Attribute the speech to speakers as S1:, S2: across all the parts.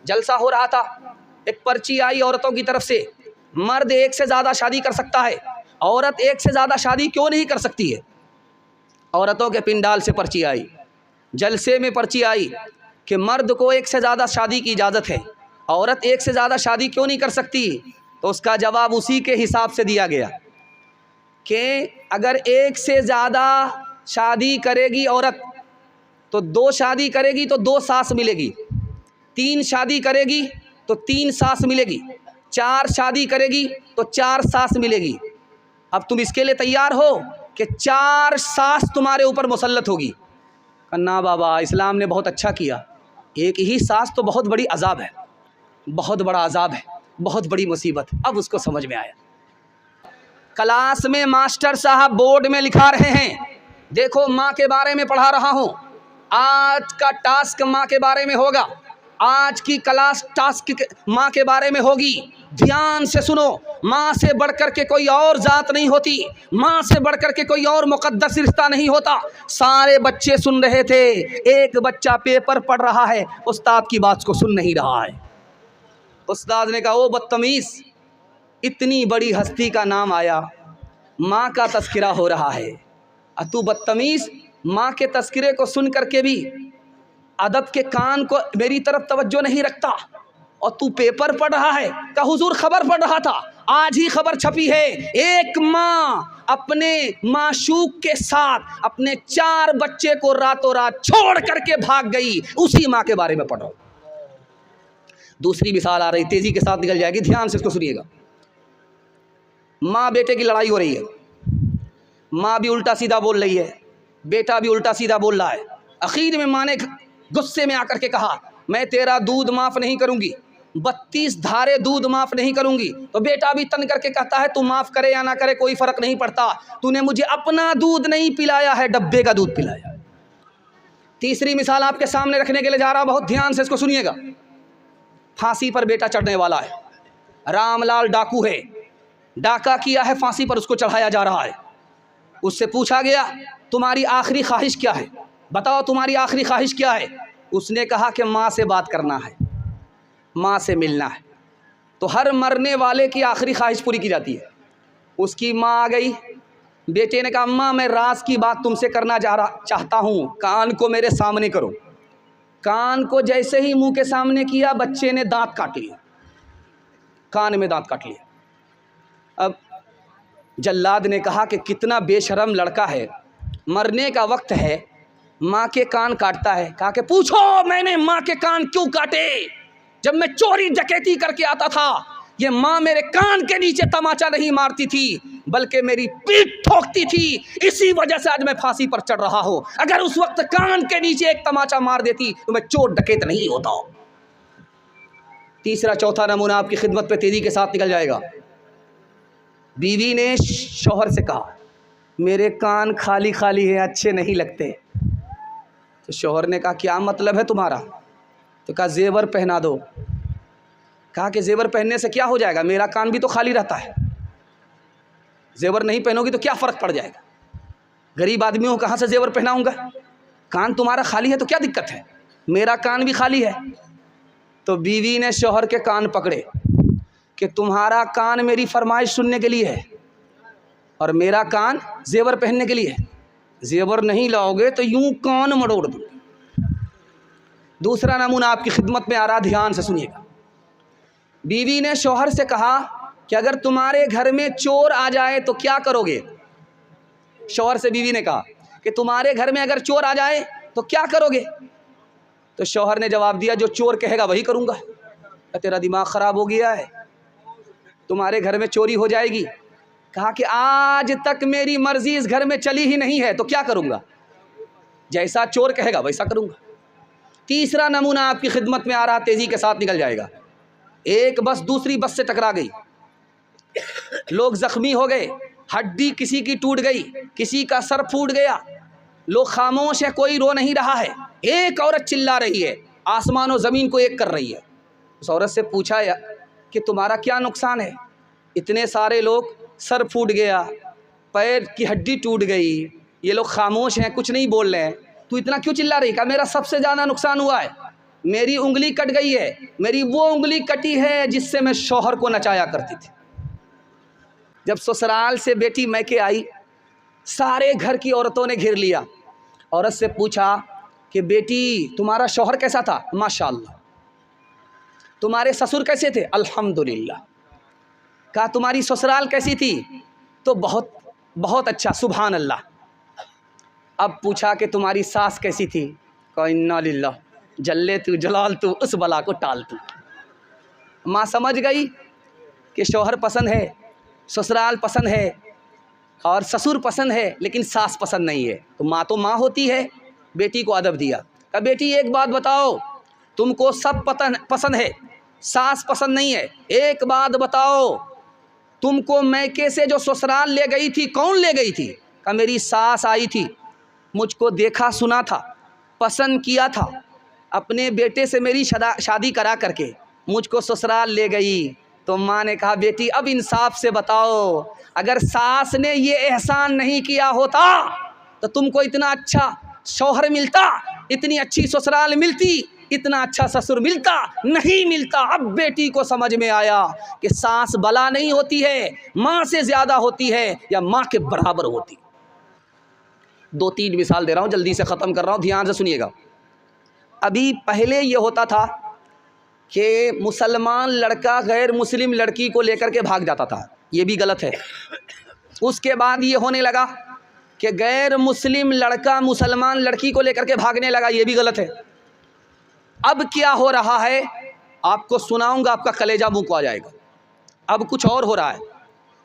S1: جلسہ ہو رہا تھا، ایک پرچی آئی عورتوں کی طرف سے، مرد ایک سے زیادہ شادی کر سکتا ہے، عورت ایک سے زیادہ شادی کیوں نہیں کر سکتی ہے؟ عورتوں کے پنڈال سے پرچی آئی، جلسے میں پرچی آئی کہ مرد کو ایک سے زیادہ شادی کی اجازت ہے، عورت ایک سے زیادہ شادی کیوں نہیں کر سکتی؟ تو اس کا جواب اسی کے حساب سے دیا گیا کہ اگر ایک سے زیادہ شادی کرے گی عورت تو 2 شادی کرے گی تو 2 ساس ملے گی، 3 شادی کرے گی تو 3 ساس ملے گی، 4 شادی کرے گی تو 4 ساس ملے گی۔ اب تم اس کے لیے تیار ہو کہ 4 ساس تمہارے اوپر مسلط ہوگی؟ نا بابا، اسلام نے بہت اچھا کیا، ایک ہی ساس تو بہت بڑی عذاب ہے، بہت بڑا عذاب ہے، بہت بڑی مصیبت۔ اب اس کو سمجھ میں آیا۔ کلاس میں ماسٹر صاحب بورڈ میں لکھا رہے ہیں، دیکھو ماں کے بارے میں پڑھا رہا ہوں، آج کا ٹاسک ماں کے بارے میں ہوگا، آج کی کلاس ٹاسک ماں کے بارے میں ہوگی، دھیان سے سنو۔ ماں سے بڑھ کر کے کوئی اور ذات نہیں ہوتی، ماں سے بڑھ کر کے کوئی اور مقدس رشتہ نہیں ہوتا۔ سارے بچے سن رہے تھے، ایک بچہ پیپر پڑھ رہا ہے، استاد کی بات کو سن نہیں رہا ہے۔ استاد نے کہا او بدتمیز، اتنی بڑی ہستی کا نام آیا، ماں کا تذکرہ ہو رہا ہے، تو بدتمیز ماں کے تذکرے کو سن کر کے بھی ادب کے کان کو میری طرف توجہ نہیں رکھتا، اور تو پیپر پڑھ رہا ہے۔ کہ حضور خبر پڑھ رہا تھا، آج ہی خبر چھپی ہے، ایک ماں اپنے معشوق کے ساتھ اپنے 4 بچے کو راتوں رات چھوڑ کر کے بھاگ گئی، اسی ماں کے بارے میں پڑھ رہا ہوں۔ دوسری مثال آ رہی، تیزی کے ساتھ نکل جائے گی، دھیان سے اس کو سنیے گا۔ ماں بیٹے کی لڑائی ہو رہی ہے، ماں بھی الٹا سیدھا بول رہی ہے، بیٹا بھی الٹا سیدھا بول رہا ہے۔ اخیر میں ماں نے غصے میں آ کر کے کہا میں تیرا دودھ معاف نہیں کروں گی، 32 دھارے دودھ معاف نہیں کروں گی۔ تو بیٹا بھی تن کر کے کہتا ہے تو معاف کرے یا نہ کرے کوئی فرق نہیں پڑتا، تو نے مجھے اپنا دودھ نہیں پلایا ہے، ڈبے کا دودھ پلایا۔ تیسری مثال آپ کے سامنے رکھنے کے لیے جا رہا ہوں، بہت دھیان سے اس کو سنیے گا۔ پھانسی پر بیٹا چڑھنے والا ہے، رام لال ڈاکو ہے، ڈاکہ کیا ہے، پھانسی پر اس کو چڑھایا جا رہا ہے۔ اس سے پوچھا گیا تمہاری آخری خواہش کیا ہے، بتاؤ تمہاری آخری خواہش کیا ہے؟ اس نے کہا کہ ماں سے بات کرنا ہے، ماں سے ملنا ہے۔ تو ہر مرنے والے کی آخری خواہش پوری کی جاتی ہے۔ اس کی ماں آ گئی، بیٹے نے کہا اماں میں راز کی بات تم سے کرنا چاہتا ہوں، کان کو میرے سامنے کرو۔ کان کو جیسے ہی منہ کے سامنے کیا، بچے نے دانت کاٹ لیا، کان میں دانت کاٹ لیا۔ اب جلاد نے کہا کہ کتنا بے شرم لڑکا ہے، مرنے کا وقت ہے، ماں کے کان کاٹتا ہے۔ کہا کہ پوچھو میں نے ماں کے کان کیوں کاٹے؟ جب میں چوری ڈکیتی کر کے آتا تھا، یہ ماں میرے کان کے نیچے تماچا نہیں مارتی تھی بلکہ میری پیٹھ ٹھوکتی تھی، اسی وجہ سے آج میں پھانسی پر چڑھ رہا ہوں۔ اگر اس وقت کان کے نیچے ایک تماچا مار دیتی تو میں چور ڈکیت نہیں ہوتا۔ تیسرا چوتھا نمونہ آپ کی خدمت پہ تیزی کے ساتھ نکل جائے گا۔ بیوی نے شوہر سے کہا میرے کان خالی خالی ہیں، اچھے نہیں لگتے۔ تو شوہر نے کہا کیا مطلب ہے تمہارا؟ تو کہا زیور پہنا دو۔ کہا کہ زیور پہننے سے کیا ہو جائے گا، میرا کان بھی تو خالی رہتا ہے، زیور نہیں پہنو گی تو کیا فرق پڑ جائے گا؟ غریب آدمی ہوں، کہاں سے زیور پہناؤں گا؟ کان تمہارا خالی ہے تو کیا دقت ہے، میرا کان بھی خالی ہے۔ تو بیوی نے شوہر کے کان پکڑے کہ تمہارا کان میری فرمائش سننے کے لیے ہے اور میرا کان زیور پہننے کے لیے ہے، زیور نہیں لاؤ گے تو یوں کان مڑوڑ دوں۔ دوسرا نمونہ آپ کی خدمت میں آ رہا، دھیان سے سنیے گا۔ بیوی نے شوہر سے کہا کہ اگر تمہارے گھر میں چور آ جائے تو کیا کرو گے؟ شوہر سے بیوی نے کہا کہ تمہارے گھر میں اگر چور آ جائے تو کیا کرو گے؟ تو شوہر نے جواب دیا جو چور کہے گا وہی کروں گا۔ تیرا دماغ خراب ہو گیا ہے، تمہارے گھر میں چوری ہو جائے گی۔ کہا کہ آج تک میری مرضی اس گھر میں چلی ہی نہیں ہے تو کیا کروں گا، جیسا چور کہے گا ویسا کروں گا۔ تیسرا نمونہ آپ کی خدمت میں آ رہا، تیزی کے ساتھ نکل جائے گا۔ ایک بس دوسری بس سے ٹکرا گئی، لوگ زخمی ہو گئے، ہڈی کسی کی ٹوٹ گئی، کسی کا سر پھوٹ گیا، لوگ خاموش ہیں، کوئی رو نہیں رہا ہے۔ ایک عورت چلا رہی ہے، آسمان و زمین کو ایک کر رہی ہے۔ اس عورت سے پوچھا کہ تمہارا کیا نقصان ہے؟ اتنے سارے لوگ، سر پھوٹ گیا، پیر کی ہڈی ٹوٹ گئی، یہ لوگ خاموش ہیں، کچھ نہیں بول رہے ہیں، تو اتنا کیوں چلا رہی؟ کہا میرا سب سے زیادہ نقصان ہوا ہے، میری انگلی کٹ گئی ہے، میری وہ انگلی کٹی ہے جس سے میں شوہر کو نچایا کرتی تھی۔ جب سسرال سے بیٹی میکے آئی، سارے گھر کی عورتوں نے گھیر لیا۔ عورت سے پوچھا کہ بیٹی تمہارا شوہر کیسا تھا؟ ماشاءاللہ۔ تمہارے سسر کیسے تھے؟ الحمدللہ۔ کہا تمہاری سسرال کیسی تھی؟ تو بہت بہت اچھا، سبحان اللہ۔ اب پوچھا کہ تمہاری ساس کیسی تھی؟ کہا انا للہ، جلے تو جلال تو، اس بلا کو ٹال تو۔ ماں سمجھ گئی کہ شوہر پسند ہے، سسرال پسند ہے اور سسر پسند ہے، لیکن ساس پسند نہیں ہے۔ تو ماں ہوتی ہے، بیٹی کو ادب دیا۔ کہا بیٹی ایک بات بتاؤ، تم کو سب پسند ہے، ساس پسند نہیں ہے، ایک بات بتاؤ، تم کو میکے سے جو سسرال لے گئی تھی کون لے گئی تھی؟ کہا میری ساس آئی تھی، مجھ کو دیکھا سنا تھا، پسند کیا تھا، اپنے بیٹے سے میری شادی کرا کر کے مجھ کو سسرال لے گئی۔ تو ماں نے کہا بیٹی اب انصاف سے بتاؤ، اگر ساس نے یہ احسان نہیں کیا ہوتا تو تم کو اتنا اچھا شوہر ملتا، اتنی اچھی سسرال ملتی، اتنا اچھا سسر ملتا؟ نہیں ملتا۔ اب بیٹی کو سمجھ میں آیا کہ ساس بلا نہیں ہوتی ہے، ماں سے زیادہ ہوتی ہے یا ماں کے برابر ہوتی۔ 2-3 مثال دے رہا ہوں، جلدی سے ختم کر رہا ہوں، دھیان سے سنیے گا۔ ابھی پہلے یہ ہوتا تھا کہ مسلمان لڑکا غیر مسلم لڑکی کو لے کر کے بھاگ جاتا تھا، یہ بھی غلط ہے۔ اس کے بعد یہ ہونے لگا کہ غیر مسلم لڑکا مسلمان لڑکی کو لے کر کے بھاگنے لگا، یہ بھی غلط ہے۔ اب کیا ہو رہا ہے آپ کو سناؤں گا، آپ کا کلیجہ منہ کو آ جائے گا۔ اب کچھ اور ہو رہا ہے،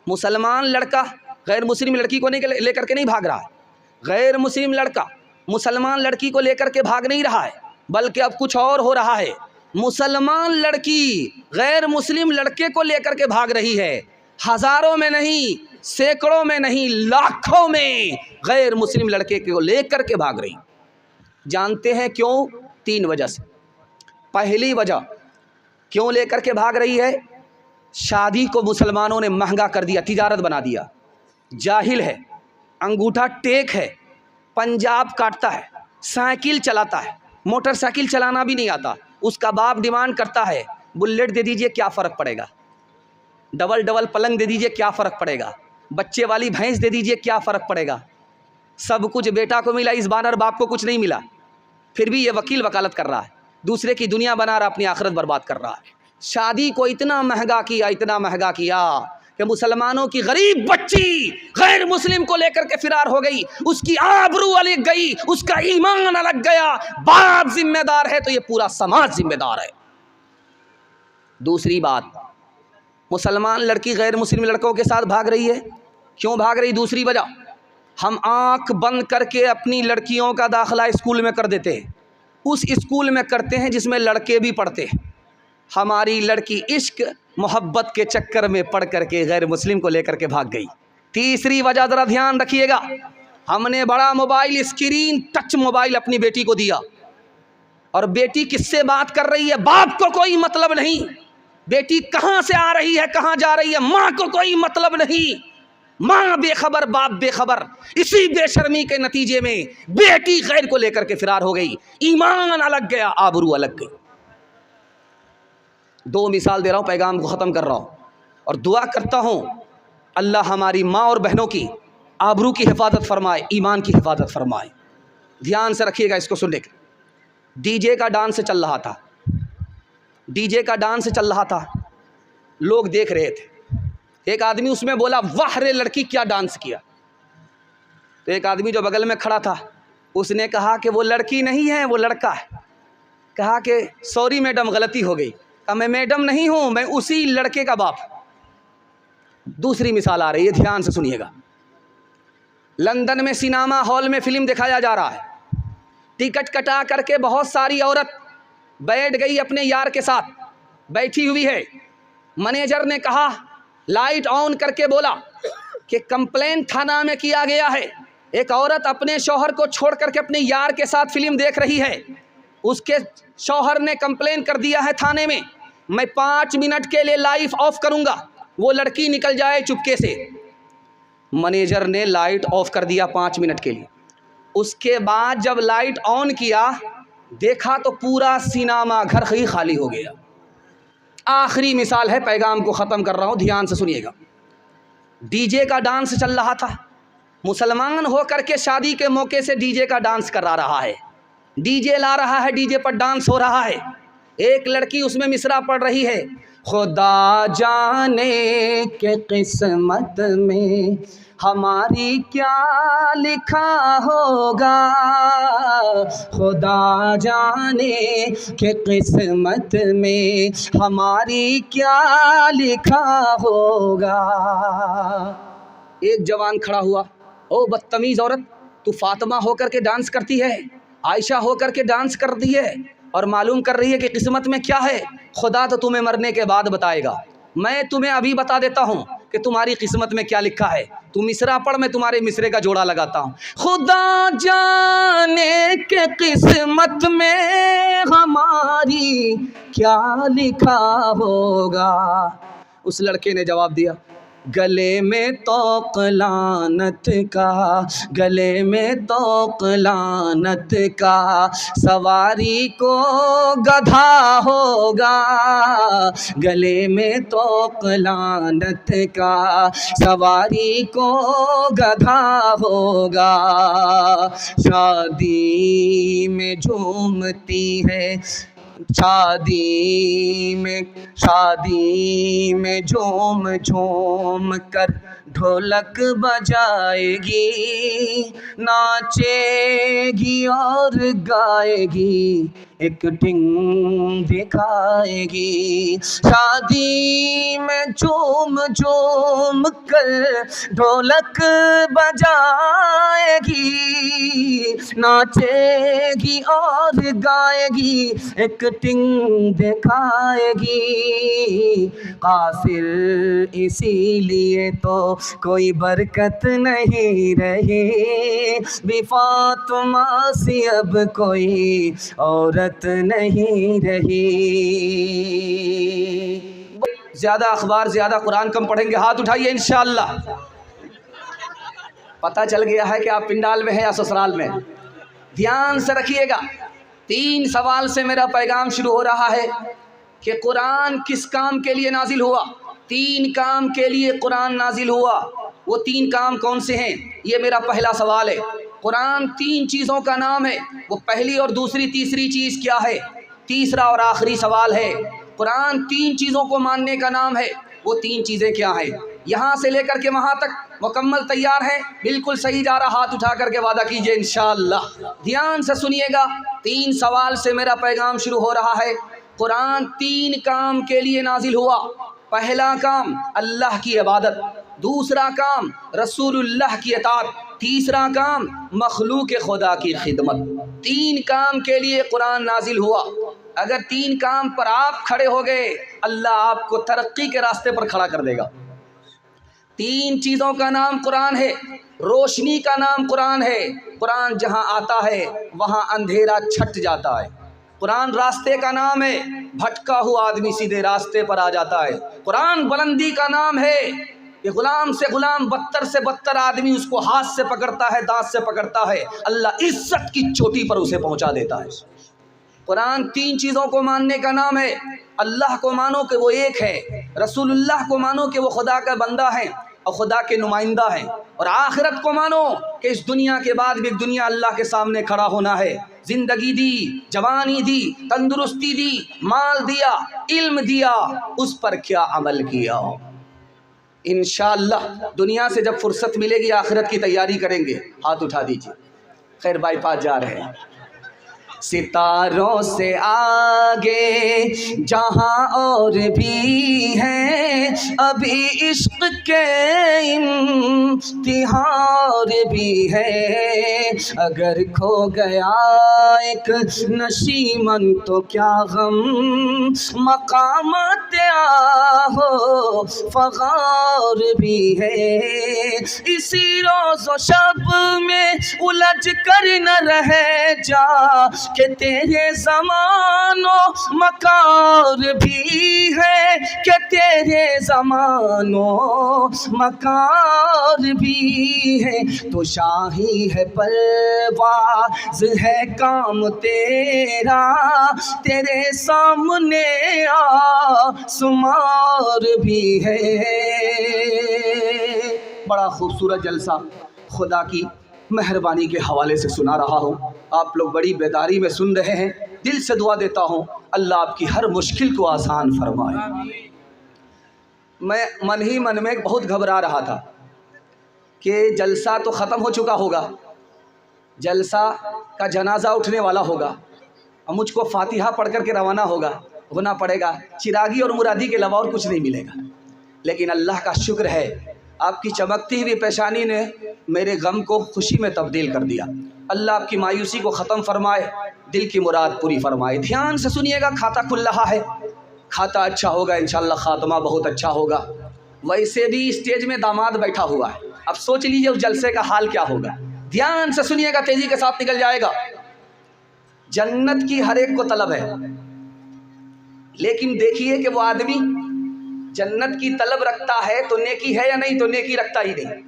S1: مسلمان لڑکا غیر مسلم لڑکی کو لے کر کے نہیں بھاگ رہا ہے، غیر مسلم لڑکا مسلمان لڑکی کو لے کر کے بھاگ نہیں رہا ہے، بلکہ اب کچھ اور ہو رہا ہے، مسلمان لڑکی غیر مسلم لڑکے کو لے کر کے بھاگ رہی ہے۔ ہزاروں میں نہیں، سینکڑوں میں نہیں، لاکھوں میں غیر مسلم لڑکے کو لے کر کے بھاگ رہی۔ جانتے ہیں کیوں؟ 3 وجہ سے۔ پہلی وجہ کیوں لے کر کے بھاگ رہی ہے؟ شادی کو مسلمانوں نے مہنگا کر دیا، تجارت بنا دیا۔ جاہل ہے، انگوٹھا ٹیک ہے، پنجاب کاٹتا ہے، سائیکل چلاتا ہے، موٹر سائیکل چلانا بھی نہیں آتا، اس کا باپ ڈیمانڈ کرتا ہے بلیٹ دے دیجئے، کیا فرق پڑے گا؟ ڈبل پلنگ دے دیجئے، کیا فرق پڑے گا؟ بچے والی بھینس دے دیجئے، کیا فرق پڑے گا؟ سب کچھ بیٹا کو ملا، اس بانر باپ کو کچھ نہیں ملا، پھر بھی یہ وکیل وکالت کر رہا ہے، دوسرے کی دنیا بنا رہا، اپنی آخرت برباد کر رہا ہے۔ شادی کو اتنا مہنگا کیا، اتنا مہنگا کیا کہ مسلمانوں کی غریب بچی غیر مسلم کو لے کر کے فرار ہو گئی، اس کی آبرو الگ گئی، اس کا ایمان الگ گیا۔ باپ ذمہ دار ہے تو یہ پورا سماج ذمہ دار ہے۔ دوسری بات، مسلمان لڑکی غیر مسلم لڑکوں کے ساتھ بھاگ رہی ہے، کیوں بھاگ رہی؟ دوسری وجہ، ہم آنکھ بند کر کے اپنی لڑکیوں کا داخلہ اسکول میں کر دیتے ہیں، اس اسکول میں کرتے ہیں جس میں لڑکے بھی پڑھتے ہیں۔ ہماری لڑکی عشق محبت کے چکر میں پڑھ کر کے غیر مسلم کو لے کر کے بھاگ گئی۔ تیسری وجہ ذرا دھیان رکھیے گا، ہم نے بڑا موبائل، اسکرین ٹچ موبائل اپنی بیٹی کو دیا، اور بیٹی کس سے بات کر رہی ہے باپ کو کوئی مطلب نہیں، بیٹی کہاں سے آ رہی ہے کہاں جا رہی ہے ماں کو کوئی مطلب نہیں، ماں بے خبر باپ بے خبر۔ اسی بے شرمی کے نتیجے میں بیٹی غیر کو لے کر کے فرار ہو گئی، ایمان الگ گیا، آبرو الگ گئی۔ 2 مثال دے رہا ہوں، پیغام کو ختم کر رہا ہوں، اور دعا کرتا ہوں اللہ ہماری ماں اور بہنوں کی آبرو کی حفاظت فرمائے، ایمان کی حفاظت فرمائے۔ دھیان سے رکھیے گا اس کو سننے کے۔ ڈی جے کا ڈانس چل رہا تھا، ڈی جے کا ڈانس چل رہا تھا، لوگ دیکھ رہے تھے۔ ایک آدمی اس میں بولا واہ رے لڑکی کیا ڈانس کیا، تو ایک آدمی جو بغل میں کھڑا تھا اس نے کہا کہ وہ لڑکی نہیں ہے وہ لڑکا ہے۔ کہا کہ سوری میڈم غلطی ہو گئی۔ کہا میں میڈم نہیں ہوں، میں اسی لڑکے کا باپ۔ دوسری مثال آ رہی ہے، دھیان سے سنیے گا۔ لندن میں سینما ہال میں فلم دکھایا جا رہا ہے، ٹکٹ کٹا کر کے بہت ساری عورت بیٹھ گئی اپنے یار کے ساتھ، بیٹھی ہوئی ہے۔ مینیجر نے کہا، لائٹ آن کر کے بولا کہ کمپلین تھانہ میں کیا گیا ہے، ایک عورت اپنے شوہر کو چھوڑ کر کے اپنے یار کے ساتھ فلم دیکھ رہی ہے، اس کے شوہر نے کمپلین کر دیا ہے تھانے میں، میں 5 منٹ کے لیے لائٹ آف کروں گا، وہ لڑکی نکل جائے چپکے سے۔ مینیجر نے لائٹ آف کر دیا 5 منٹ کے لیے۔ اس کے بعد جب لائٹ آن کیا، دیکھا تو پورا سینما گھر ہی خالی ہو گیا. آخری مثال ہے, پیغام کو ختم کر رہا ہوں, دھیان سے سنیے گا. ڈی جے کا ڈانس چل رہا تھا, مسلمان ہو کر کے شادی کے موقع سے ڈی جے کا ڈانس کرا رہا ہے, ڈی جے لا رہا ہے, ڈی جے پر ڈانس ہو رہا ہے. ایک لڑکی اس میں مصرع پڑھ رہی ہے, خدا جانے کہ قسمت میں ہماری کیا لکھا ہوگا, خدا جانے کہ قسمت میں ہماری کیا لکھا ہوگا. ایک جوان کھڑا ہوا, او بدتمیز عورت, تو فاطمہ ہو کر کے ڈانس کرتی ہے, عائشہ ہو کر کے ڈانس کرتی ہے, اور معلوم کر رہی ہے کہ قسمت میں کیا ہے. خدا تو تمہیں مرنے کے بعد بتائے گا, میں تمہیں ابھی بتا دیتا ہوں کہ تمہاری قسمت میں کیا لکھا ہے. تو مصرع پڑھ, میں تمہارے مصرے کا جوڑا لگاتا ہوں. خدا جانے کہ قسمت میں ہماری کیا لکھا ہوگا. اس لڑکے نے جواب دیا, گلے میں طوق لعنت کا, گلے میں طوق لعنت کا, سواری کو گدھا ہوگا, گلے میں طوق لعنت کا, سواری کو گدھا ہوگا. شادی میں جھومتی ہے, شادی میں جھوم جھوم کر ڈھولک بجائے گی, ناچے گی اور گائے گی, ایکٹنگ دکھائے گی. شادی میں جھوم جھوم کر ڈھولک بجائے گی, ناچے گی اور گائے گی, ایکٹنگ دکھائے گی. قاصر اسی لیے تو کوئی برکت نہیں رہی, بی فاطمہ سی اب کوئی عورت نہیں رہی. زیادہ اخبار, زیادہ قرآن کم پڑھیں گے, ہاتھ اٹھائیے انشاءاللہ. پتہ چل گیا ہے کہ آپ پنڈال میں ہیں یا سسرال میں. دھیان سے رکھیے گا, 3 سوال سے میرا پیغام شروع ہو رہا ہے کہ قرآن کس کام کے لیے نازل ہوا. 3 کام کے لیے قرآن نازل ہوا. وہ 3 کام کون سے ہیں, یہ میرا پہلا سوال ہے. قرآن 3 چیزوں کا نام ہے, وہ پہلی اور دوسری تیسری چیز کیا ہے. تیسرا اور آخری سوال ہے, قرآن 3 چیزوں کو ماننے کا نام ہے, وہ 3 چیزیں کیا ہیں. یہاں سے لے کر کے وہاں تک مکمل تیار ہے, بالکل صحیح جا رہا, ہاتھ اٹھا کر کے وعدہ کیجئے انشاءاللہ. دھیان سے سنیے گا, 3 سوال سے میرا پیغام شروع ہو رہا ہے. قرآن 3 کام کے لیے نازل ہوا. پہلا کام اللہ کی عبادت, دوسرا کام رسول اللہ کی اطاعت, تیسرا کام مخلوق خدا کی خدمت. 3 کام کے لیے قرآن نازل ہوا. اگر 3 کام پر آپ کھڑے ہو گئے, اللہ آپ کو ترقی کے راستے پر کھڑا کر دے گا. 3 چیزوں کا نام قرآن ہے, روشنی کا نام قرآن ہے. قرآن جہاں آتا ہے وہاں اندھیرا چھٹ جاتا ہے. قرآن راستے کا نام ہے, بھٹکا ہوا آدمی سیدھے راستے پر آ جاتا ہے. قرآن بلندی کا نام ہے, کہ غلام سے غلام, بدتر سے بدتر آدمی اس کو ہاتھ سے پکڑتا ہے, دانت سے پکڑتا ہے, اللہ عزت کی چوٹی پر اسے پہنچا دیتا ہے. قرآن 3 چیزوں کو ماننے کا نام ہے. اللہ کو مانو کہ وہ ایک ہے, رسول اللہ کو مانو کہ وہ خدا کا بندہ ہے اور خدا کے نمائندہ ہیں, اور آخرت کو مانو کہ اس دنیا کے بعد بھی دنیا اللہ کے سامنے کھڑا ہونا ہے. زندگی دی, جوانی دی, تندرستی دی, مال دیا, علم دیا, اس پر کیا عمل کیا. انشاءاللہ دنیا سے جب فرصت ملے گی آخرت کی تیاری کریں گے. ہاتھ اٹھا دیجیے. خیر بائی پاس جا رہے ہیں. ستاروں سے آگے جہاں اور بھی ہیں, ابھی عشق کے امتحان بھی ہے. اگر کھو گیا ایک نشیمن تو کیا غم, مقامات آہو فغار بھی ہے. اسی روز و شب میں الجھ کر نہ رہ جا, کہ تیرے زمان و مکار بھی ہے. کہ تیرے زمانوں مکان بھی ہے، تو شاہی ہے پرواز ہے کام تیرا، تیرے سامنے آسمان بھی ہے۔ بڑا خوبصورت جلسہ خدا کی مہربانی کے حوالے سے سنا رہا ہوں، آپ لوگ بڑی بیداری میں سن رہے ہیں۔ دل سے دعا دیتا ہوں اللہ آپ کی ہر مشکل کو آسان فرمائے۔ میں من ہی من میں بہت گھبرا رہا تھا کہ جلسہ تو ختم ہو چکا ہوگا، جلسہ کا جنازہ اٹھنے والا ہوگا، اور مجھ کو فاتحہ پڑھ کر کے روانہ ہونا پڑے گا، چراغی اور مرادی کے علاوہ اور کچھ نہیں ملے گا۔ لیکن اللہ کا شکر ہے آپ کی چمکتی ہوئی پیشانی نے میرے غم کو خوشی میں تبدیل کر دیا۔ اللہ آپ کی مایوسی کو ختم فرمائے، دل کی مراد پوری فرمائے۔ دھیان سے سنیے گا، کھاتا کھل رہا ہے، کھاتا اچھا ہوگا انشاءاللہ، خاتمہ بہت اچھا ہوگا۔ ویسے بھی اسٹیج میں داماد بیٹھا ہوا ہے، اب سوچ لیجئے اس جلسے کا حال کیا ہوگا۔ دھیان سے سنیے گا، تیزی کے ساتھ نکل جائے گا۔ جنت کی ہر ایک کو طلب ہے، لیکن دیکھیے کہ وہ آدمی جنت کی طلب رکھتا ہے تو نیکی ہے یا نہیں، تو نیکی رکھتا ہی نہیں۔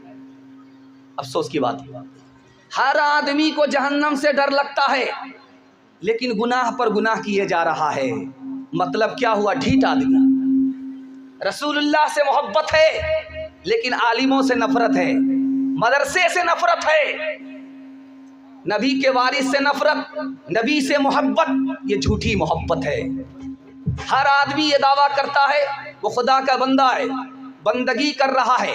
S1: افسوس کی بات ہے، ہر آدمی کو جہنم سے ڈر لگتا ہے، لیکن گناہ پر گناہ کیے جا رہا ہے۔ مطلب کیا ہوا؟ ڈھیٹ آدمی۔ رسول اللہ سے محبت ہے لیکن عالموں سے نفرت ہے، مدرسے سے نفرت ہے، نبی کے وارث سے نفرت، نبی سے محبت، یہ جھوٹی محبت ہے۔ ہر آدمی یہ دعویٰ کرتا ہے وہ خدا کا بندہ ہے، بندگی کر رہا ہے،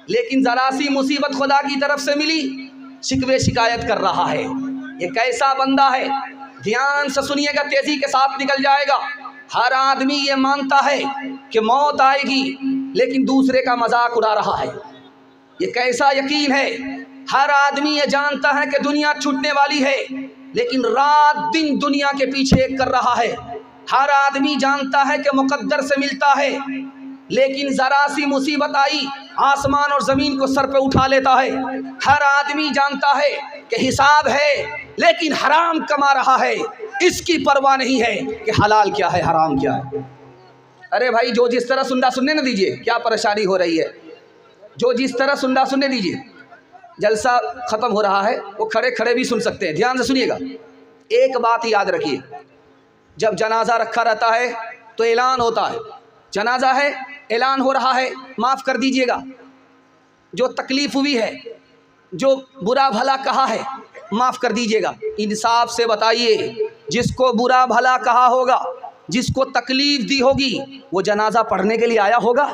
S1: لیکن ذرا سی مصیبت خدا کی طرف سے ملی شکوے شکایت کر رہا ہے۔ یہ کیسا بندہ ہے؟ دھیان سے سنیے گا، تیزی کے ساتھ نکل جائے گا۔ ہر آدمی یہ مانتا ہے کہ موت آئے گی، لیکن دوسرے کا مذاق اڑا رہا ہے۔ یہ کیسا یقین ہے؟ ہر آدمی یہ جانتا ہے کہ دنیا چھوٹنے والی ہے، لیکن رات دن دنیا کے پیچھے کر رہا ہے۔ ہر آدمی جانتا ہے کہ مقدر سے ملتا ہے، لیکن ذرا سی مصیبت آئی آسمان اور زمین کو سر پہ اٹھا لیتا ہے۔ ہر آدمی جانتا ہے کہ حساب ہے، لیکن حرام کما رہا ہے، اس کی پرواہ نہیں ہے کہ حلال کیا ہے حرام کیا ہے۔ ارے بھائی، جو جس طرح سننا سننے نہ دیجیے، کیا پریشانی ہو رہی ہے؟ جو جس طرح سننا سننے دیجیے، جلسہ ختم ہو رہا ہے، وہ کھڑے کھڑے بھی سن سکتے ہیں۔ دھیان سے سنیے گا، ایک بات یاد رکھیے، جب جنازہ رکھا رہتا ہے تو اعلان ہوتا ہے، جنازہ ہے، اعلان ہو رہا ہے، معاف کر دیجئے گا، جو تکلیف ہوئی ہے، جو برا بھلا کہا ہے، معاف کر دیجئے گا۔ انصاف سے بتائیے، جس کو برا بھلا کہا ہوگا، جس کو تکلیف دی ہوگی، وہ جنازہ پڑھنے کے لیے آیا ہوگا؟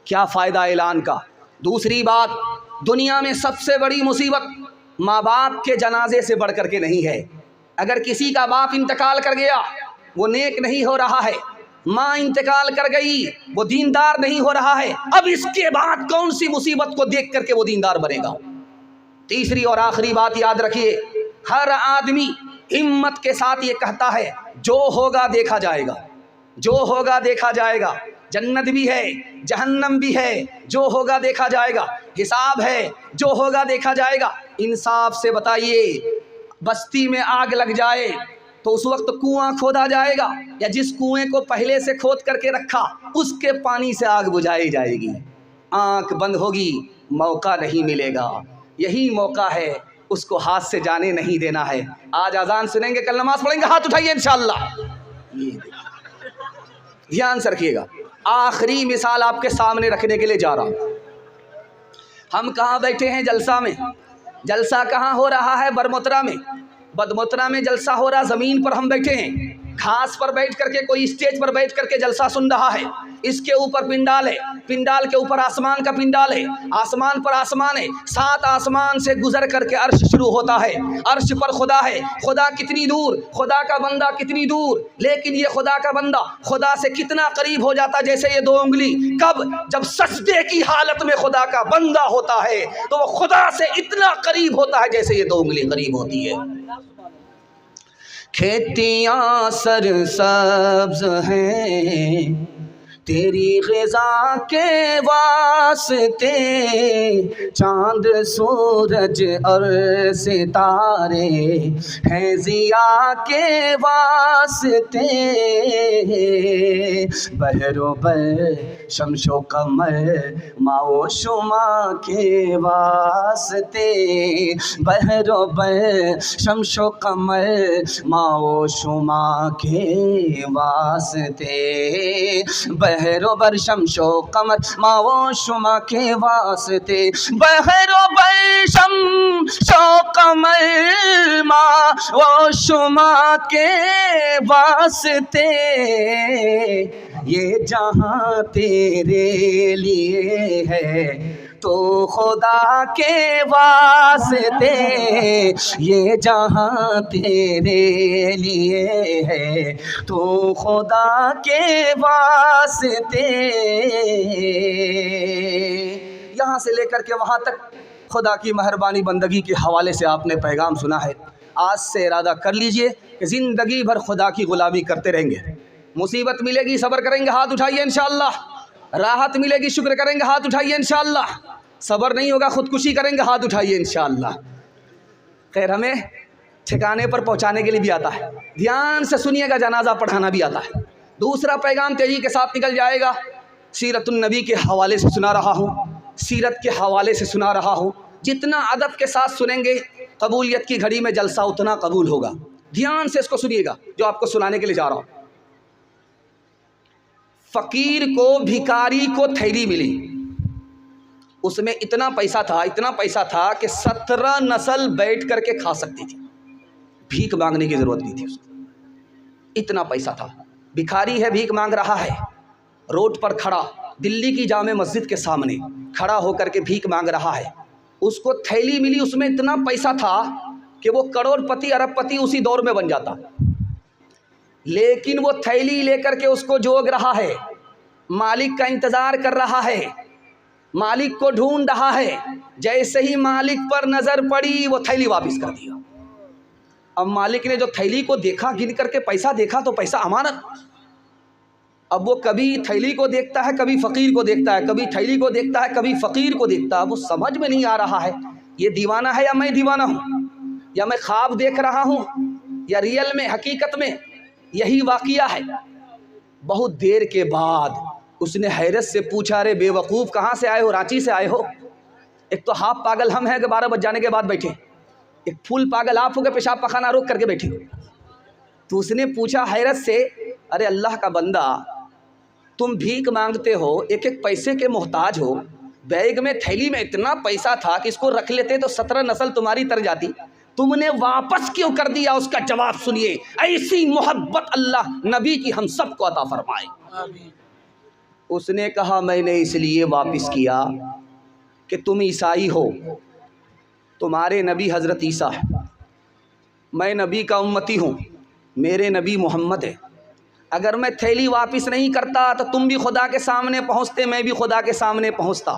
S1: کیا فائدہ اعلان کا؟ دوسری بات، دنیا میں سب سے بڑی مصیبت ماں باپ کے جنازے سے بڑھ کر کے نہیں ہے۔ اگر کسی کا باپ انتقال کر گیا، وہ نیک نہیں ہو رہا ہے، ماں انتقال کر گئی، وہ دیندار نہیں ہو رہا ہے، اب اس کے بعد کون سی مصیبت کو دیکھ کر کے وہ دیندار بنے گا؟ تیسری اور آخری بات یاد رکھیے، ہر آدمی ہمت کے ساتھ یہ کہتا ہے جو ہوگا دیکھا جائے گا، جو ہوگا دیکھا جائے گا، جنت بھی ہے، جہنم بھی ہے، جو ہوگا دیکھا جائے گا، حساب ہے، جو ہوگا دیکھا جائے گا۔ انصاف سے بتائیے، بستی میں آگ لگ جائے تو اس وقت کنواں کھودا جائے گا، یا جس کنویں کو پہلے سے کھود کر کے رکھا اس کے پانی سے آگ بجھائی جائے گی؟ آنکھ بند ہوگی، موقع نہیں ملے گا۔ یہی موقع ہے، اس کو ہاتھ سے جانے نہیں دینا ہے۔ آج اذان سنیں گے، کل نماز پڑھیں گے، ہاتھ اٹھائیے انشاءاللہ۔ دھیان سے رکھیے گا، آخری مثال آپ کے سامنے رکھنے کے لیے جا رہا ہوں۔ ہم کہاں بیٹھے ہیں؟ جلسہ میں۔ جلسہ کہاں ہو رہا ہے؟ برمترا میں۔ بدمترا میں جلسہ ہو رہا، زمین پر ہم بیٹھے ہیں، گھاس پر بیٹھ کر کے، کوئی اسٹیج پر بیٹھ کر کے جلسہ سن رہا ہے، اس کے اوپر پنڈال ہے، پنڈال کے اوپر آسمان کا پنڈال ہے، آسمان پر آسمان ہے، 7 آسمان سے گزر کر کے عرش شروع ہوتا ہے، عرش پر خدا ہے، خدا کتنی دور، خدا کا بندہ کتنی دور، لیکن یہ خدا کا بندہ خدا سے کتنا قریب ہو جاتا جیسے یہ 2 انگلی۔ کب؟ جب سجدے کی حالت میں خدا کا بندہ ہوتا ہے تو وہ خدا سے اتنا قریب ہوتا ہے جیسے یہ 2 انگلی قریب ہوتی ہے۔ کھیتیاں سرسبز ہیں، تیری غذا کے واسطے چاند سورج اور ستارے ہیں، ضیا کے واسطے بحر و بر شمس و قمر ماء و شمع کے واسطے، بحر و بر شمس و قمر ماء و شمع کے واسطے، بحر و بر شمس و قمر ماء و شمع کے واسطے، بحر و بر شمس و قمر ماء و شمع کے واسطے، یہ جہاں تیرے لیے ہے تو خدا کے واسطے، یہ جہاں تیرے لیے ہے تو خدا کے واسطے۔ یہاں سے لے کر کے وہاں تک خدا کی مہربانی بندگی کے حوالے سے آپ نے پیغام سنا ہے۔ آج سے ارادہ کر لیجئے کہ زندگی بھر خدا کی غلامی کرتے رہیں گے۔ مصیبت ملے گی صبر کریں گے، ہاتھ اٹھائیے انشاءاللہ۔ راحت ملے گی شکر کریں گے، ہاتھ اٹھائیے انشاءاللہ۔ صبر نہیں ہوگا خودکشی کریں گے، ہاتھ اٹھائیے انشاءاللہ۔ خیر ہمیں ٹھکانے پر پہنچانے کے لیے بھی آتا ہے، دھیان سے سنیے گا، جنازہ پڑھانا بھی آتا ہے۔ دوسرا پیغام تیزی کے ساتھ نکل جائے گا، سیرت النبی کے حوالے سے سنا رہا ہوں، سیرت کے حوالے سے سنا رہا ہوں۔ جتنا ادب کے ساتھ سنیں گے قبولیت کی گھڑی میں جلسہ اتنا قبول ہوگا۔ دھیان سے اس کو سنیے گا جو آپ کو سنانے کے لیے جا رہا ہوں۔ فقیر کو، بھکاری کو تھیلی ملی، اس میں اتنا پیسہ تھا کہ 17 نسل بیٹھ کر کے کھا سکتی تھی، بھیک مانگنے کی ضرورت نہیں تھی اس کو، اتنا پیسہ تھا۔ بھکاری ہے، بھیک مانگ رہا ہے، روڈ پر کھڑا، دلی کی جامع مسجد کے سامنے کھڑا ہو کر کے بھیک مانگ رہا ہے۔ اس کو تھیلی ملی، اس میں اتنا پیسہ تھا کہ وہ کروڑ پتی ارب پتی اسی دور میں بن جاتا، لیکن وہ تھیلی لے کر کے اس کو جوگ رہا ہے، مالک کا انتظار کر رہا ہے، مالک کو ڈھونڈ رہا ہے۔ جیسے ہی مالک پر نظر پڑی وہ تھیلی واپس کر دیا۔ اب مالک نے جو تھیلی کو دیکھا، گن کر کے پیسہ دیکھا تو پیسہ امانت۔ اب وہ کبھی تھیلی کو دیکھتا ہے، کبھی فقیر کو دیکھتا ہے، کبھی تھیلی کو دیکھتا ہے، کبھی فقیر کو دیکھتا ہے۔ وہ سمجھ میں نہیں آ رہا ہے یہ دیوانہ ہے یا میں دیوانہ ہوں، یا میں خواب دیکھ رہا ہوں یا ریئل میں حقیقت میں یہی واقعہ ہے۔ بہت دیر کے بعد اس نے حیرت سے پوچھا، ارے بے وقوف کہاں سے آئے ہو؟ رانچی سے آئے ہو؟ ایک تو ہاف پاگل ہم ہیں کہ 12 بج جانے کے بعد بیٹھے، ایک فل پاگل آپ ہو کے پیشاب پخانہ روک کر کے بیٹھے۔ تو اس نے پوچھا حیرت سے، ارے اللہ کا بندہ، تم بھیک مانگتے ہو، ایک ایک پیسے کے محتاج ہو، بیگ میں تھیلی میں اتنا پیسہ تھا کہ اس کو رکھ لیتے تو 17 نسل تمہاری تر جاتی، تم نے واپس کیوں کر دیا؟ اس کا جواب سنیے۔ ایسی محبت اللہ نبی کی ہم سب کو عطا فرمائے۔ آمین۔ اس نے کہا میں نے اس لیے واپس کیا کہ تم عیسائی ہو، تمہارے نبی حضرت عیسیٰ ہے، میں نبی کا امتی ہوں، میرے نبی محمد ہے۔ اگر میں تھیلی واپس نہیں کرتا تو تم بھی خدا کے سامنے پہنچتے، میں بھی خدا کے سامنے پہنچتا۔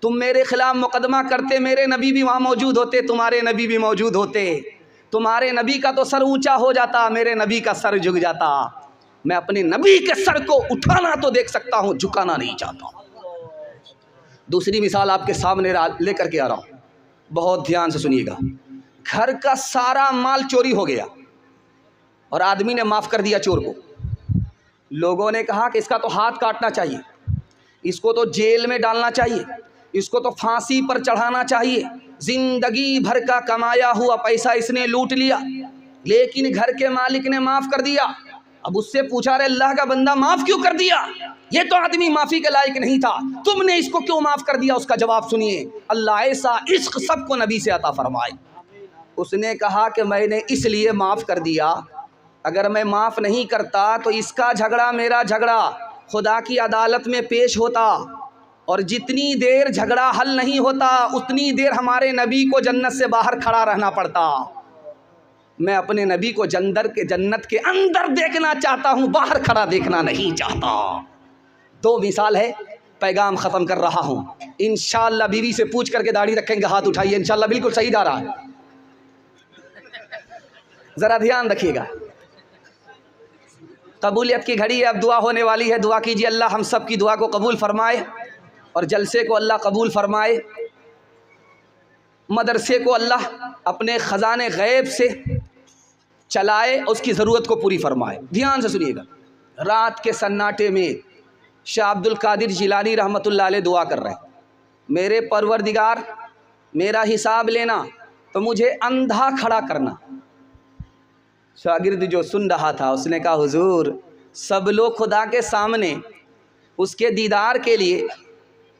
S1: تم میرے خلاف مقدمہ کرتے، میرے نبی بھی وہاں موجود ہوتے، تمہارے نبی بھی موجود ہوتے، تمہارے نبی کا تو سر اونچا ہو جاتا، میرے نبی کا سر جھک جاتا۔ میں اپنے نبی کے سر کو اٹھانا تو دیکھ سکتا ہوں، جھکانا نہیں چاہتا۔ دوسری مثال آپ کے سامنے لے کر کے آ رہا ہوں، بہت دھیان سے سنیے گا۔ گھر کا سارا مال چوری ہو گیا اور آدمی نے معاف کر دیا چور کو۔ لوگوں نے کہا کہ اس کا تو ہاتھ کاٹنا چاہیے، اس کو تو جیل میں ڈالنا چاہیے، اس کو تو پھانسی پر چڑھانا چاہیے، زندگی بھر کا کمایا ہوا پیسہ اس نے لوٹ لیا، لیکن گھر کے مالک نے معاف کر دیا۔ اب اس سے پوچھا، رہے اللہ کا بندہ معاف کیوں کر دیا؟ یہ تو آدمی معافی کے لائق نہیں تھا، تم نے اس کو کیوں معاف کر دیا؟ اس کا جواب سنیے۔ اللہ ایسا عشق سب کو نبی سے عطا فرمائے۔ اس نے کہا کہ میں نے اس لیے معاف کر دیا، اگر میں معاف نہیں کرتا تو اس کا جھگڑا میرا جھگڑا خدا کی عدالت میں پیش ہوتا، اور جتنی دیر جھگڑا حل نہیں ہوتا اتنی دیر ہمارے نبی کو جنت سے باہر کھڑا رہنا پڑتا۔ میں اپنے نبی کو جنت کے اندر دیکھنا چاہتا ہوں، باہر کھڑا دیکھنا نہیں چاہتا۔ دو مثال ہے، پیغام ختم کر رہا ہوں۔ انشاءاللہ بیوی سے پوچھ کر کے داڑھی رکھیں گے، ہاتھ اٹھائیے، انشاءاللہ بالکل صحیح جا رہا ہے، ذرا دھیان رکھیے گا۔ قبولیت کی گھڑی ہے، اب دعا ہونے والی ہے، دعا کیجیے اللہ ہم سب کی دعا کو قبول فرمائے اور جلسے کو اللہ قبول فرمائے، مدرسے کو اللہ اپنے خزانے غیب سے چلائے، اس کی ضرورت کو پوری فرمائے۔ دھیان سے سنیے گا، رات کے سناٹے میں شاہ عبد القادر جیلانی رحمۃ اللہ علیہ دعا کر رہے ہیں، میرے پروردگار میرا حساب لینا تو مجھے اندھا کھڑا کرنا۔ شاگرد جو سن رہا تھا اس نے کہا حضور سب لوگ خدا کے سامنے اس کے دیدار کے لیے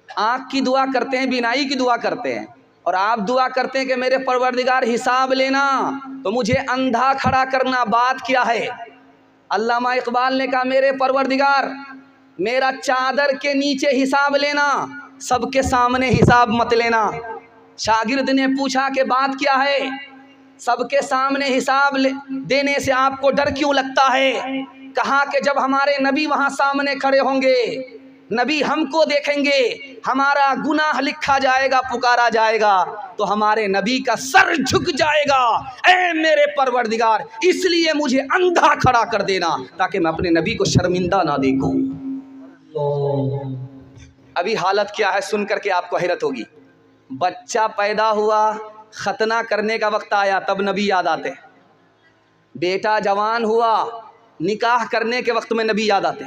S1: آنکھ کی دعا کرتے ہیں، بینائی کی دعا کرتے ہیں، اور آپ دعا کرتے ہیں کہ میرے پروردگار حساب لینا تو مجھے اندھا کھڑا کرنا، بات کیا ہے؟ علامہ اقبال نے کہا میرے پروردگار میرا چادر کے نیچے حساب لینا، سب کے سامنے حساب مت لینا۔ شاگرد نے پوچھا کہ بات کیا ہے؟ سب کے سامنے حساب دینے سے آپ کو ڈر کیوں لگتا ہے؟ کہا کہ جب ہمارے نبی وہاں سامنے کھڑے ہوں گے، نبی ہم کو دیکھیں گے، ہمارا گناہ لکھا جائے گا، پکارا جائے گا تو ہمارے نبی کا سر جھک جائے گا۔ اے میرے پروردگار اس لیے مجھے اندھا کھڑا کر دینا تاکہ میں اپنے نبی کو شرمندہ نہ دیکھوں۔ ابھی حالت کیا ہے سن کر کے آپ کو حیرت ہوگی، بچہ پیدا ہوا، ختنہ کرنے کا وقت آیا تب نبی یاد آتے، بیٹا جوان ہوا، نکاح کرنے کے وقت میں نبی یاد آتے،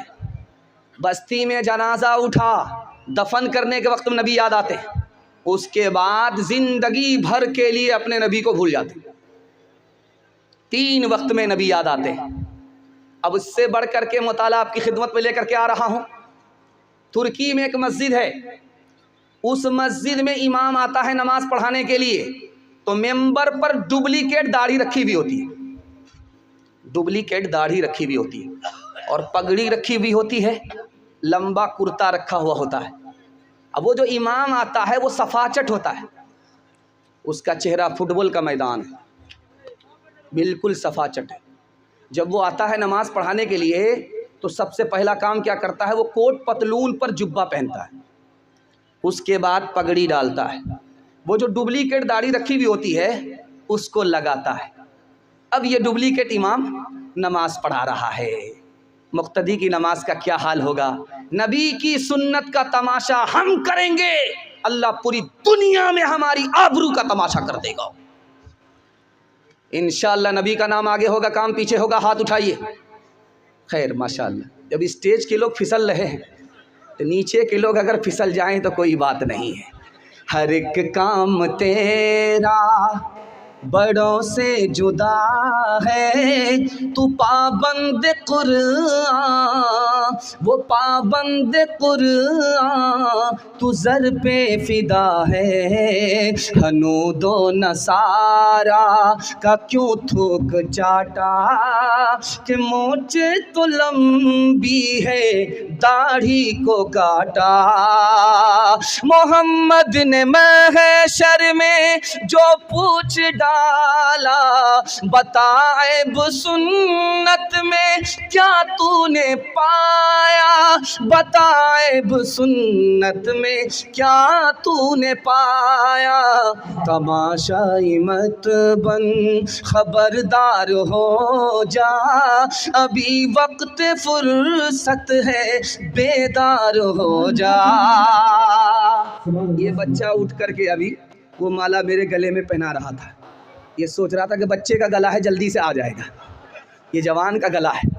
S1: بستی میں جنازہ اٹھا، دفن کرنے کے وقت میں نبی یاد آتے، اس کے بعد زندگی بھر کے لیے اپنے نبی کو بھول جاتے۔ 3 وقت میں نبی یاد آتے۔ اب اس سے بڑھ کر کے مطالعہ آپ کی خدمت میں لے کر کے آ رہا ہوں۔ ترکی میں ایک مسجد ہے، اس مسجد میں امام آتا ہے نماز پڑھانے کے لیے تو ممبر پر ڈپلیکیٹ داڑھی رکھی ہوئی ہوتی ہے، ڈپلیکیٹ داڑھی رکھی ہوئی ہوتی ہے اور پگڑی رکھی ہوئی ہوتی ہے، لمبا کرتا رکھا ہوا ہوتا ہے۔ اب وہ جو امام آتا ہے وہ سفاچٹ ہوتا ہے، اس کا چہرہ فٹ بال کا میدان ہے، بالکل سفاچٹ ہے۔ جب وہ آتا ہے نماز پڑھانے کے لیے تو سب سے پہلا کام کیا کرتا ہے؟ وہ کوٹ پتلون پر جبہ پہنتا ہے، اس کے بعد پگڑی ڈالتا ہے، وہ جو ڈپلیکیٹ داڑھی رکھی ہوئی ہوتی ہے اس کو لگاتا ہے۔ اب یہ ڈپلیکیٹ امام نماز پڑھا رہا ہے، مقتدی کی نماز کا کیا حال ہوگا؟ نبی کی سنت کا تماشا ہم کریں گے، اللہ پوری دنیا میں ہماری آبرو کا تماشا کر دے گا انشاءاللہ۔ نبی کا نام آگے ہوگا، کام پیچھے ہوگا، ہاتھ اٹھائیے۔ خیر ماشاءاللہ، جب اسٹیج کے لوگ پھسل رہے ہیں تو نیچے کے لوگ اگر پھسل جائیں تو کوئی بات نہیں ہے۔ ہر ایک کام تیرا بڑوں سے جدا ہے، تو پابند قرآن، وہ پابند قرآن، تو زر پہ فدا ہے۔ ہنود و نصارا کا کیوں تھوک چاٹا، کہ مونچھ تو لمبی ہے داڑھی کو کاٹا۔ محمد نے محشر میں جو پوچھ ڈالا، بتا عیب سنت میں کیا تو نے پایا، بتا عیب سنت میں کیا تو نے پایا۔ تماشائی مت بن خبردار ہو جا، ابھی وقت فرصت ہے بیدار ہو جا۔ یہ بچہ اٹھ کر کے ابھی وہ مالا میرے گلے میں پہنا رہا تھا، یہ سوچ رہا تھا کہ بچے کا گلا ہے جلدی سے آ جائے گا، یہ جوان کا گلا ہے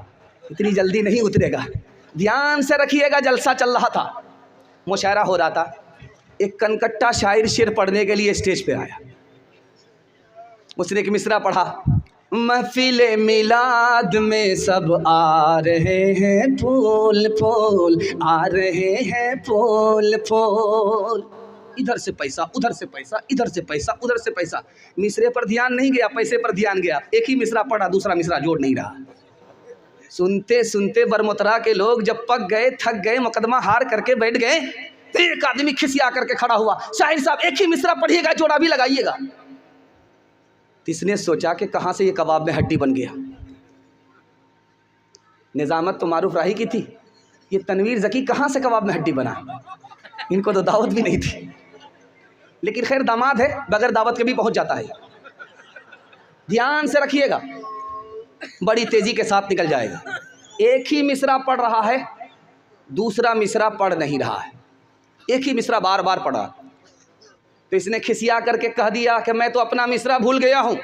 S1: اتنی جلدی نہیں اترے گا۔ دھیان سے رکھیے گا، جلسہ چل رہا تھا، مشاعرہ ہو رہا تھا، ایک کنکٹا شاعر شعر پڑھنے کے لیے اسٹیج پہ آیا، اس نے ایک مصرع پڑھا، محفل میلاد میں سب آ رہے ہیں پھول پھول، آ رہے ہیں پھول پھول، ادھر سے پیسہ ادھر سے پیسہ، ادھر سے پیسہ ادھر سے پیسہ، مصرے پر دھیان نہیں گیا، پیسے پر دھیان گیا، ایک ہی مصرع پڑھا دوسرا مصرع جوڑ نہیں رہا۔ سنتے سنتے برمترا کے لوگ جب پک گئے، تھک گئے، مقدمہ ہار کر کے بیٹھ گئے، ایک آدمی کھسیا کر کے کھڑا ہوا، شاعر صاحب ایک ہی مصرع پڑھیے گا، جوڑا بھی لگائیے گا۔ اس نے سوچا کہ کہاں سے یہ کباب میں ہڈی بن گیا۔ نظامت تو معروف راہی کی تھی، یہ تنویر ذکی کہاں سے کباب میں ہڈی بنا؟ ان کو تو دعوت بھی نہیں تھی، لیکن خیر داماد ہے، بغیر دعوت کے بھی پہنچ جاتا ہے۔ دھیان سے رکھیے گا، بڑی تیزی کے ساتھ نکل جائے گا۔ ایک ہی مصرع پڑھ رہا ہے، دوسرا مصرع پڑھ نہیں رہا ہے، ایک ہی مصرع بار بار پڑھا، تو اس نے کھسیا کر کے کہہ دیا کہ میں تو اپنا مصرع بھول گیا ہوں،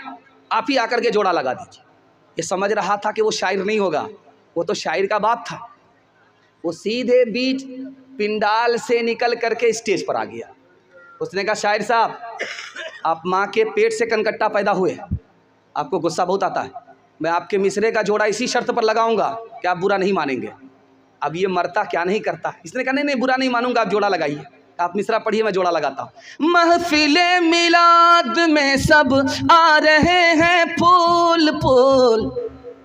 S1: آپ ہی آ کر کے جوڑا لگا دیجیے۔ یہ سمجھ رہا تھا کہ وہ شاعر نہیں ہوگا، وہ تو شاعر کا باپ تھا۔ وہ سیدھے بیچ پنڈال سے نکل کر کے اسٹیج پر آ گیا۔ اس نے کہا شاعر صاحب، آپ ماں کے پیٹ سے کنکٹا پیدا ہوئے، آپ کو غصہ بہت آتا ہے، میں آپ کے مصرعے کا جوڑا اسی شرط پر لگاؤں گا کہ آپ برا نہیں مانیں گے۔ اب یہ مرتا کیا نہیں کرتا، اس نے کہا نہیں برا نہیں مانوں گا، آپ جوڑا لگائیے، آپ مصرع پڑھیے، میں جوڑا لگاتا ہوں۔ محفل میلاد میں سب آ رہے ہیں پھول پھول،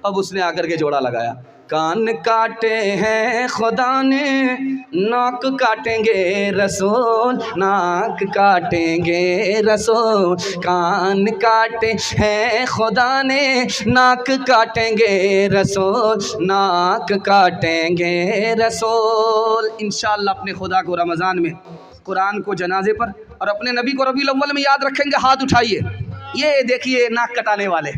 S1: اب اس نے آ کر کے جوڑا لگایا۔ کان کاٹے ہیں خدا نے، ناک کاٹیں گے رسول، ناک کاٹیں گے رسول، کان کاٹے ہیں خدا نے، ناک کاٹیں گے رسول، ناک کاٹیں گے رسول۔ انشاءاللہ اپنے خدا کو رمضان میں، قرآن کو جنازے پر، اور اپنے نبی کو ربیع الاول میں یاد رکھیں گے، ہاتھ اٹھائیے، یہ دیکھیے ناک کٹانے والے۔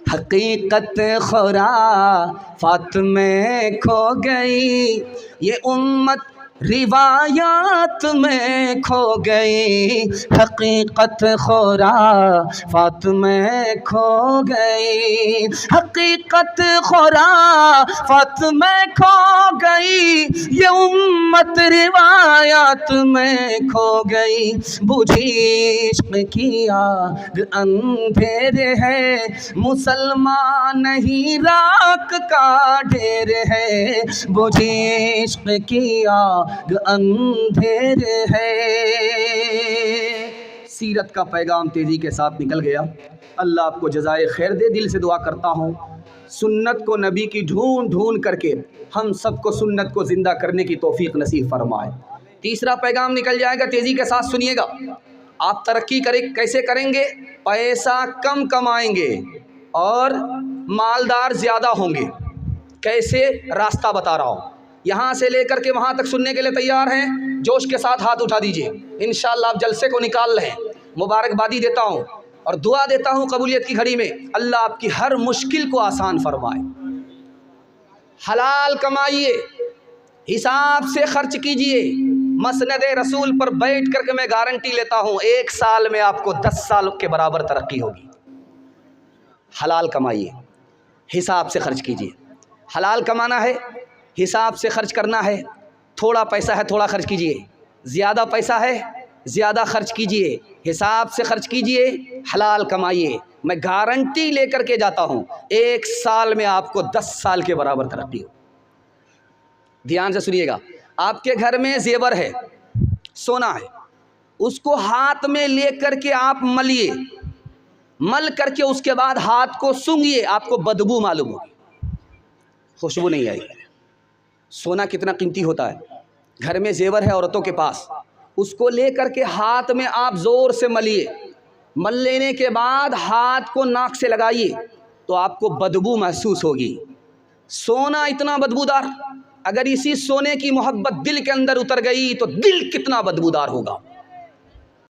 S1: حقیقت خرافات میں کھو گئی، یہ امت روایات میں کھو گئی، حقیقت خرافات میں کھو گئی، حقیقت خرافات میں کھو گئی، یہ امت روایات میں کھو گئی۔ بجھی عشق کی آگ اندھیر ہے، مسلمان نہیں راکھ کا ڈھیر ہے، بجھی عشق کی آگ اندھیر ہے۔ سیرت کا پیغام تیزی کے ساتھ نکل گیا۔ اللہ آپ کو جزائے خیر دے، دل سے دعا کرتا ہوں سنت کو نبی کی ڈھونڈ ڈھونڈ کر کے ہم سب کو سنت کو زندہ کرنے کی توفیق نصیب فرمائے۔ تیسرا پیغام نکل جائے گا، تیزی کے ساتھ سنیے گا۔ آپ ترقی کیسے کریں گے؟ پیسہ کم کمائیں گے اور مالدار زیادہ ہوں گے۔ کیسے؟ راستہ بتا رہا ہوں، یہاں سے لے کر کے وہاں تک سننے کے لیے تیار ہیں؟ جوش کے ساتھ ہاتھ اٹھا دیجئے، انشاءاللہ آپ جلسے کو نکال رہے ہیں۔ مبارکبادی دیتا ہوں اور دعا دیتا ہوں قبولیت کی گھڑی میں، اللہ آپ کی ہر مشکل کو آسان فرمائے۔ حلال کمائیے، حساب سے خرچ کیجئے، مسند رسول پر بیٹھ کر کے میں گارنٹی لیتا ہوں 1 سال میں آپ کو 10 سال کے برابر ترقی ہوگی۔ حلال کمائیے، حساب سے خرچ کیجئے۔ حلال کمانا ہے، حساب سے خرچ کرنا ہے۔ تھوڑا پیسہ ہے تھوڑا خرچ کیجئے، زیادہ پیسہ ہے زیادہ خرچ کیجئے، حساب سے خرچ کیجئے، حلال کمائیے۔ میں گارنٹی لے کر کے جاتا ہوں 1 سال میں آپ کو 10 سال کے برابر ترقی ہو۔ دھیان سے سنیے گا، آپ کے گھر میں زیور ہے، سونا ہے، اس کو ہاتھ میں لے کر کے آپ ملیے، مل کر کے اس کے بعد ہاتھ کو سونگھیے، آپ کو بدبو معلوم ہوگی، خوشبو نہیں آئے گی۔ سونا کتنا قیمتی ہوتا ہے، گھر میں زیور ہے عورتوں کے پاس، اس کو لے کر کے ہاتھ میں آپ زور سے ملیے، مل لینے کے بعد ہاتھ کو ناک سے لگائیے تو آپ کو بدبو محسوس ہوگی۔ سونا اتنا بدبودار، اگر اسی سونے کی محبت دل کے اندر اتر گئی تو دل کتنا بدبودار ہوگا۔